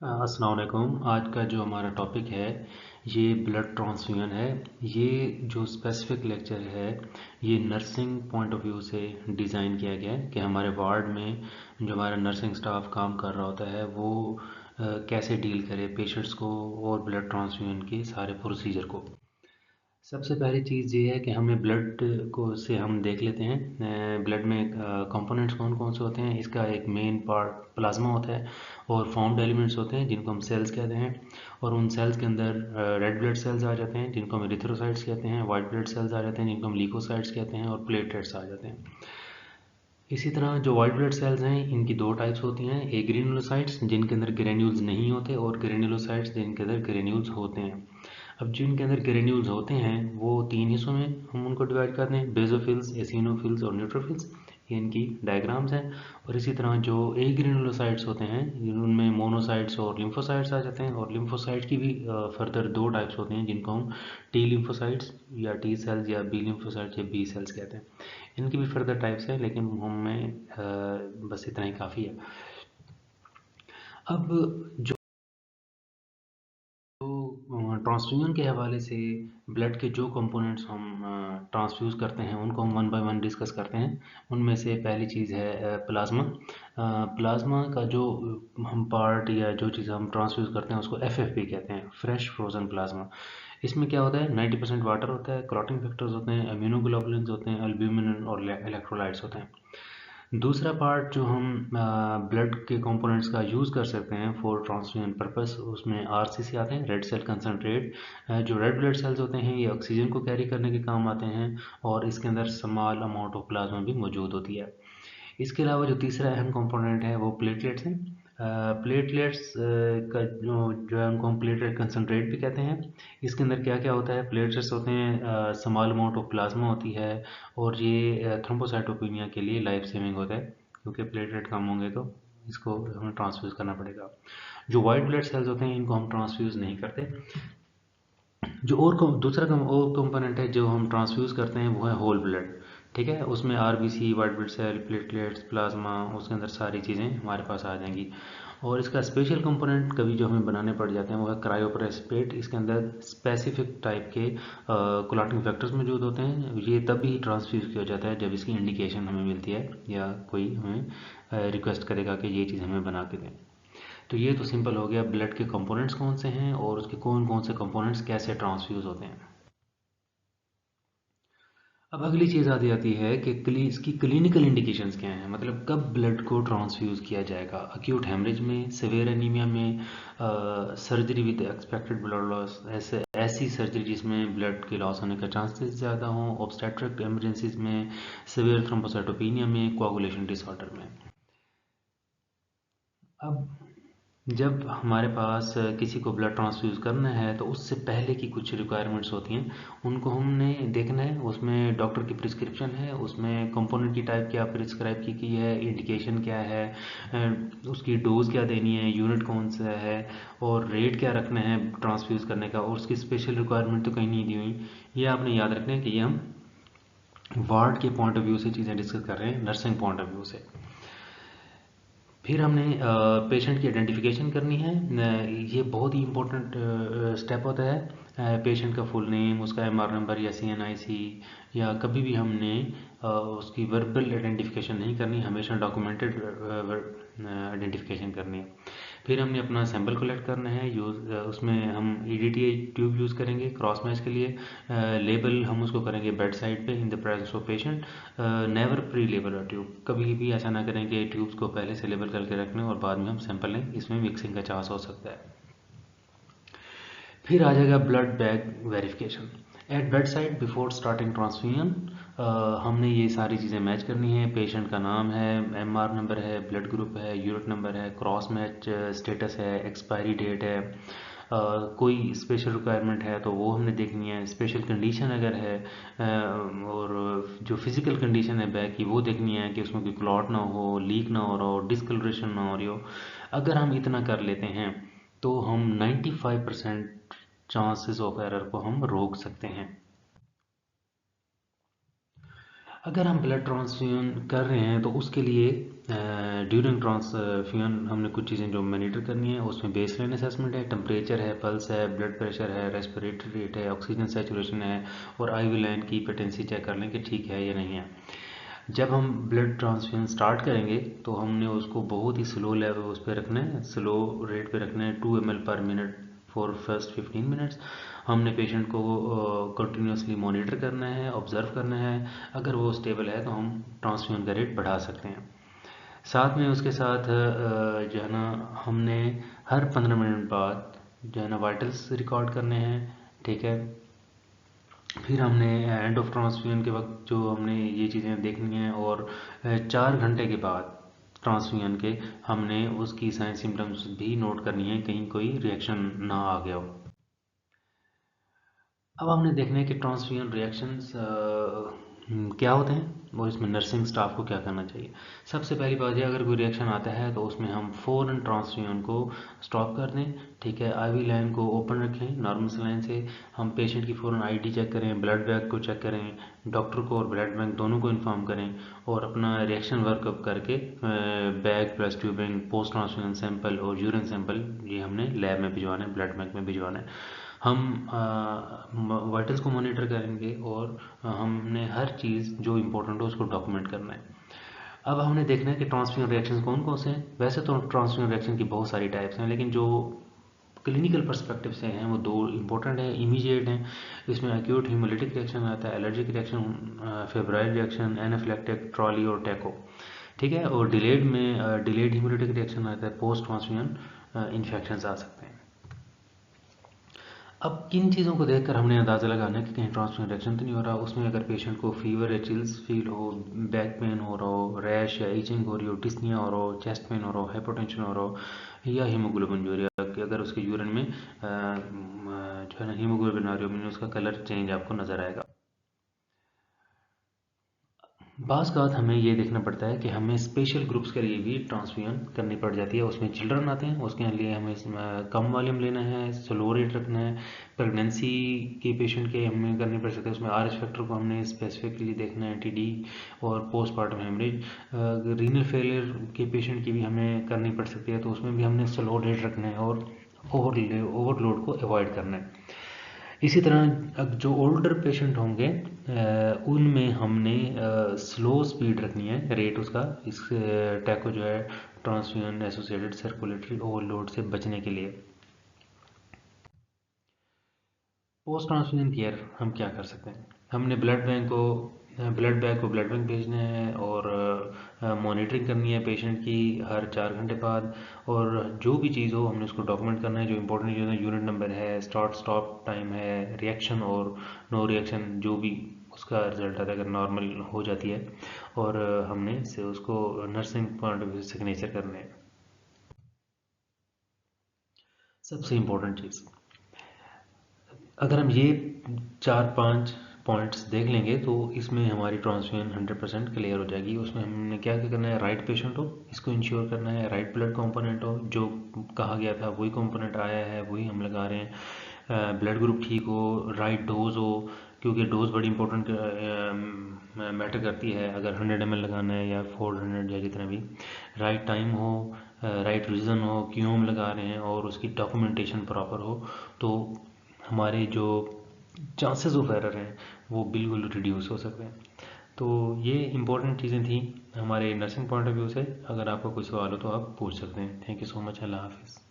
अस्सलाम वालेकुम। आज का जो हमारा टॉपिक है ये ब्लड ट्रांसफ्यूजन है। ये जो स्पेसिफिक लेक्चर है ये नर्सिंग पॉइंट ऑफ व्यू से डिज़ाइन किया गया है कि हमारे वार्ड में जो हमारा नर्सिंग स्टाफ काम कर रहा होता है वो कैसे डील करे पेशेंट्स को और ब्लड ट्रांसफ्यूजन के सारे प्रोसीजर को। सबसे पहली चीज़ ये है कि हमें ब्लड को से हम देख लेते हैं ब्लड में कंपोनेंट्स कौन कौन से होते हैं। इसका एक मेन पार्ट प्लाज्मा होता है और फॉर्म्ड एलिमेंट्स होते हैं जिनको हम सेल्स कहते हैं। और उन सेल्स के अंदर रेड ब्लड सेल्स आ जाते हैं जिनको हम एरिथ्रोसाइट्स कहते हैं, वाइट ब्लड सेल्स आ जाते हैं जिनको हम ल्यूकोसाइट्स कहते हैं, और प्लेटलेट्स आ जाते हैं। इसी तरह जो वाइट ब्लड सेल्स हैं इनकी दो टाइप्स होती हैं, एक ग्रेन्युलोसाइट्स जिनके अंदर ग्रेन्यूल्स नहीं होते और ग्रेन्युलोसाइट्स जिनके अंदर ग्रेन्यूल्स होते हैं। अब जिनके अंदर ग्रेन्यूल्स होते हैं वो तीन हिस्सों में हम उनको डिवाइड करते हैं, बेसोफिल्स, एसिनोफिल्स और न्यूट्रोफिल्स। ये इनकी डायग्राम्स हैं। और इसी तरह जो ए ग्रेन्युलोसाइट्स होते हैं उनमें मोनोसाइट्स और लिम्फोसाइट्स आ जाते हैं। और लिम्फोसाइट्स की भी फर्दर दो टाइप्स होते हैं जिनको हम टी लिम्फोसाइट्स या टी सेल्स या बी लिम्फोसाइट्स या बी सेल्स कहते हैं। इनकी भी फर्दर टाइप्स हैं लेकिन हमें बस इतना ही काफ़ी है। अब जो ट्रांसफ्यूजन के हवाले से ब्लड के जो कंपोनेंट्स हम ट्रांसफ्यूज़ करते हैं उनको हम वन बाय वन डिस्कस करते हैं। उनमें से पहली चीज़ है प्लाज्मा। प्लाज्मा का जो हम पार्ट या जो चीज़ हम ट्रांसफ्यूज़ करते हैं उसको एफएफपी कहते हैं, फ्रेश फ्रोजन प्लाज्मा। इसमें क्या होता है, 90% वाटर होता है, क्लॉटिंग फैक्टर्स होते हैं, इम्यूनोग्लोबुलिन्स होते हैं, एल्ब्यूमिन और इलेक्ट्रोलाइट्स होते हैं। दूसरा पार्ट जो हम ब्लड के कंपोनेंट्स का यूज़ कर सकते हैं फॉर ट्रांसफ्यूजन पर्पस, उसमें आरसीसी आते हैं, रेड सेल कंसनट्रेट। जो रेड ब्लड सेल्स होते हैं ये ऑक्सीजन को कैरी करने के काम आते हैं और इसके अंदर स्मॉल अमाउंट ऑफ प्लाज्मा भी मौजूद होती है। इसके अलावा जो तीसरा अहम कंपोनेंट है वो प्लेटलेट्स हैं। प्लेटलेट्स का जो है उनको हम प्लेटलेट कंसनट्रेट भी कहते हैं। इसके अंदर क्या क्या होता है, प्लेटलेट्स होते हैं, स्मॉल अमाउंट ऑफ प्लाज्मा होती है और ये थ्रोम्बोसाइटोपेनिया के लिए लाइफ सेविंग होता है क्योंकि प्लेटलेट कम होंगे तो इसको हमें ट्रांसफ्यूज़ करना पड़ेगा। जो वाइट ब्लड सेल्स होते हैं इनको हम ट्रांसफ्यूज़ नहीं करते। जो दूसरा और कंपोनेंट है जो हम ट्रांसफ्यूज़ करते हैं वो है होल ब्लड। ठीक है, उसमें RBC, white blood cell, platelets, plasma, उसके अंदर सारी चीज़ें हमारे पास आ जाएंगी। और इसका स्पेशल कंपोनेंट कभी जो हमें बनाने पड़ जाते हैं वो है क्रायोप्रेसिपिटेट। इसके अंदर स्पेसिफिक टाइप के क्लॉटिंग फैक्टर्स मौजूद होते हैं। ये तभी ट्रांसफ्यूज किया जाता है जब इसकी इंडिकेशन हमें मिलती है या कोई हमें रिक्वेस्ट करेगा कि ये चीज़ हमें बना के दें। तो ये तो सिंपल हो गया ब्लड के कंपोनेंट्स कौन से हैं और उसके कौन कौन से कंपोनेंट्स कैसे ट्रांसफ्यूज होते हैं। अब अगली चीज़ आती जाती है कि इसकी क्लिनिकल इंडिकेशंस क्या हैं, मतलब कब ब्लड को ट्रांसफ्यूज किया जाएगा। अक्यूट हेमरेज में, सिवियर एनीमिया में, surgery with expected blood loss, ऐसी सर्जरी जिसमें ब्लड के लॉस होने का चांसेस ज़्यादा हों, ऑब्स्टेट्रिक इमरजेंसीज में, सिवियर थ्रोम्बोसाइटोपेनिया में, कोआगुलेशन डिसऑर्डर में। अब जब हमारे पास किसी को ब्लड ट्रांसफ्यूज़ करना है तो उससे पहले की कुछ रिक्वायरमेंट्स होती हैं, उनको हमने देखना है। उसमें डॉक्टर की प्रिस्क्रिप्शन है, उसमें कंपोनेंट की टाइप क्या प्रिस्क्राइब की है, इंडिकेशन क्या है, उसकी डोज क्या देनी है, यूनिट कौन सा है और रेट क्या रखना है ट्रांसफ्यूज़ करने का, और उसकी स्पेशल रिक्वायरमेंट तो कहीं नहीं दी हुई। ये आपने याद रखना है कि ये हम वार्ड के पॉइंट ऑफ व्यू से चीज़ें डिस्कस कर रहे हैं, नर्सिंग पॉइंट ऑफ व्यू से। फिर हमने पेशेंट की आइडेंटिफिकेशन करनी है। ये बहुत ही इम्पोर्टेंट स्टेप होता है। पेशेंट का फुल नेम, उसका एमआर नंबर या सीएनआईसी, या कभी भी हमने उसकी वर्बल आइडेंटिफिकेशन नहीं करनी, हमेशा डॉक्यूमेंटेड आइडेंटिफिकेशन करनी है। फिर हमने अपना सैंपल कलेक्ट करना है। उसमें हम ईडीटीआई ट्यूब यूज़ करेंगे क्रॉस मैच के लिए। लेबल हम उसको करेंगे बेड साइड पे in the presence of patient. Never pre label a tube, कभी भी ऐसा ना करें कि ट्यूब्स को पहले से लेबल करके रख लें और बाद में हम सैंपल लें, इसमें मिक्सिंग का चांस हो सकता है। फिर आ जाएगा blood bag verification at bed side before starting transfusion. हमने ये सारी चीज़ें मैच करनी है। पेशेंट का नाम है, एमआर नंबर है, ब्लड ग्रुप है, यूनिट नंबर है, क्रॉस मैच स्टेटस है, एक्सपायरी डेट है। कोई स्पेशल रिक्वायरमेंट है तो वो हमने देखनी है, स्पेशल कंडीशन अगर है और जो फिज़िकल कंडीशन है बैग की वो देखनी है कि उसमें कोई क्लॉट ना हो, लीक ना हो रहा हो, डिस्कलरेशन ना हो रही हो। अगर हम इतना कर लेते हैं तो हम 95% चांसेस ऑफ एरर को हम रोक सकते हैं। अगर हम ब्लड ट्रांसफ्यूजन कर रहे हैं तो उसके लिए ड्यूरिंग ट्रांसफ्यूजन हमने कुछ चीज़ें जो मॉनिटर करनी है, उसमें बेसलाइन असेसमेंट है, टेम्परेचर है, पल्स है, ब्लड प्रेशर है, रेस्पिरेटरी रेट है, ऑक्सीजन सैचुरेशन है, और आईवी लाइन की पेटेंसी चेक कर लें कि ठीक है या नहीं है। जब हम ब्लड ट्रांसफ्यूजन स्टार्ट करेंगे तो हमने उसको बहुत ही स्लो लेवल उस पर रखना है, स्लो रेट पे रखना है, 2 ml पर मिनट फॉर फर्स्ट 15 मिनट्स। हमने पेशेंट को कंटिन्यूसली मॉनिटर करना है, ऑब्जर्व करना है। अगर वो स्टेबल है तो हम ट्रांसफ्यूजन का रेट बढ़ा सकते हैं। साथ में उसके साथ जो है ना, हमने हर 15 मिनट बाद जो है ना वाइटल्स रिकॉर्ड करने हैं, ठीक है। फिर हमने एंड ऑफ ट्रांसफ्यूजन के वक्त जो हमने ये चीज़ें देखनी हैं, और 4 घंटे के बाद ट्रांसफ्यूजन के हमने उसकी साइन सिम्टम्स भी नोट करनी है, कहीं कोई रिएक्शन ना आ गया हो। अब हमने देखना है कि ट्रांसफ्यूजन रिएक्शंस क्या होते हैं और इसमें नर्सिंग स्टाफ को क्या करना चाहिए। सबसे पहली बात है, अगर कोई रिएक्शन आता है तो उसमें हम फ़ौरन ट्रांसफ्यूजन को स्टॉप कर दें, ठीक है। आईवी लाइन को ओपन रखें नॉर्मल सलाइन से। हम पेशेंट की फ़ौरन आईडी चेक करें, ब्लड बैग को चेक करें, डॉक्टर को और ब्लड बैंक दोनों को इन्फॉर्म करें, और अपना रिएक्शन वर्कअप करके bag plus tubing, post transfusion sample और यूरिन सैंपल ये हमने लैब में भिजवाना है, ब्लड बैंक में भिजवाना है। हम वाइटल्स को मॉनिटर करेंगे, और हमने हर चीज़ जो इम्पोर्टेंट हो उसको डॉक्यूमेंट करना है। अब हमने देखना है कि ट्रांसफ्यूजन रिएक्शन कौन कौन से हैं। वैसे तो ट्रांसफ्यूजन रिएक्शन की बहुत सारी टाइप्स हैं, लेकिन जो क्लिनिकल पर्सपेक्टिव से हैं वो दो इम्पोर्टेंट हैं, इमीडिएट हैं। इसमें एक्यूट हीमोलिटिक रिएक्शन आता है, allergic reaction, febrile reaction, anaphylactic, trolley और टैको, ठीक है। और डिलेड में डिलेड हीमोलिटिक रिएक्शन आता है, पोस्ट ट्रांसफ्यूजन इन्फेक्शन आ सकते हैं। अब किन चीज़ों को देखकर हमने अंदाज़ा लगाना है कि कहीं ट्रांसफ्यूजन रिएक्शन तो नहीं हो रहा। उसमें अगर पेशेंट को फीवर या चिल्स फील हो, बैक पेन हो रहा हो, रैश या इचिंग हो रही हो, डिस्निया हो रहा हो, चेस्ट पेन हो रहा हो, हाइपोटेंशन हो रहा हो, या हीमोग्लोबिन यूरिया कि अगर उसके यूरिन में जो है ना हीमोग्लोबिन आ रही हो, उसका कलर चेंज आपको नज़र आएगा। बाज़ बात हमें ये देखना पड़ता है कि हमें स्पेशल ग्रुप्स के लिए भी ट्रांसफ्यूजन करनी पड़ जाती है। उसमें चिल्ड्रन आते हैं, उसके लिए हमें कम वॉल्यूम लेना है, स्लो रेट रखना है। प्रेगनेंसी के पेशेंट के हमें करनी पड़ सकती है, उसमें आर एच फैक्टर को हमने स्पेसिफिकली देखना है, टी डी और पोस्टमार्टम हेमरेज। रीनल फेलियर के पेशेंट की भी हमें करनी पड़ सकती है, तो उसमें भी हमने स्लो रेट रखना है और ओवरलोड को अवॉइड करना है। इसी तरह अब जो ओल्डर पेशेंट होंगे उनमें हमने स्लो स्पीड रखनी है, रेट उसका, इस टैको जो है ट्रांसफ्यूजन एसोसिएटेड सर्कुलेटरी ओवरलोड से बचने के लिए। पोस्ट ट्रांसफ्यूजन केयर हम क्या कर सकते हैं। हमने ब्लड बैंक भेजना है, और मॉनिटरिंग करनी है पेशेंट की हर 4 घंटे बाद। और जो भी चीज़ हो हमने उसको डॉक्यूमेंट करना है, जो इंपॉर्टेंट चीज़ है, यूनिट नंबर है, स्टार्ट स्टॉप टाइम है, रिएक्शन और नो रिएक्शन, जो भी उसका रिजल्ट आता है अगर नॉर्मल हो जाती है, और हमने से उसको nursing point of view signature करने हैं। सबसे इम्पोर्टेंट चीज़, अगर हम ये 4-5 पॉइंट्स देख लेंगे तो इसमें हमारी ट्रांसफ्यूजन 100% क्लियर हो जाएगी। उसमें हमने क्या क्या करना है, राइट पेशेंट हो इसको इंश्योर करना है, राइट ब्लड कंपोनेंट हो, जो कहा गया था वही कंपोनेंट आया है वही हम लगा रहे हैं, ब्लड ग्रुप ठीक हो, राइट डोज हो, क्योंकि डोज बड़ी इंपॉर्टेंट मैटर करती है। अगर 100 ml लगाना है या 400 या जितना भी, राइट टाइम हो, राइट रीज़न हो क्यों हम लगा रहे हैं, और उसकी डॉक्यूमेंटेशन प्रॉपर हो, तो हमारे जो चांसेस ऑफ एरर हैं वो बिल्कुल रिड्यूस हो सकते हैं। तो ये इंपॉर्टेंट चीज़ें थी हमारे नर्सिंग पॉइंट ऑफ व्यू से। अगर आपका कोई सवाल हो तो आप पूछ सकते हैं। Thank you so much. अल्लाह हाफिज़।